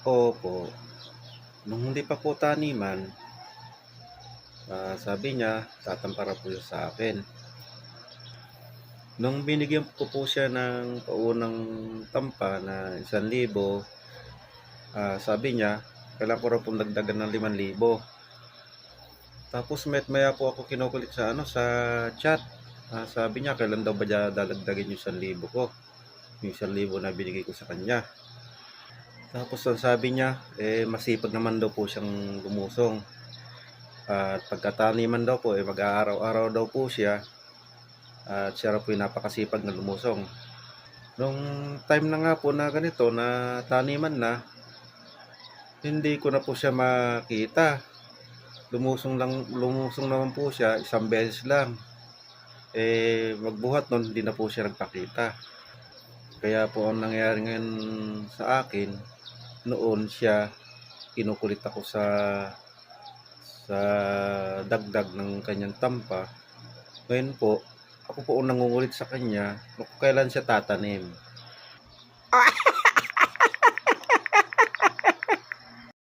Opo, nung hindi pa po taniman, sabi niya tatampara po siya sa akin. Nung binigyan ko po siya ng paunang tampa na 1,000, sabi niya kailangan ko raw pong dagdagan ng 5,000. Tapos maya po ako kinukulit sa chat. Sabi niya kailan daw ba dadagdagan yung 1,000 ko, yung 1,000 na binigay ko sa kanya. Tapos ang sabi niya, masipag naman daw po siyang lumusong. At pagkataniman daw po, mag-aaraw-araw daw po siya. At siya raw po yung napakasipag na lumusong. Nung time na nga po na ganito, na taniman na, hindi ko na po siya makita. Lumusong naman po siya, isang beses lang. Magbuhat nun, hindi na po siya nagpakita. Kaya po ang nangyari ngayon sa akin, noon siya, kinukulit ako sa dagdag ng kanyang tampa. Ngayon po, ako po ang nangungulit sa kanya kung kailan siya tatanim.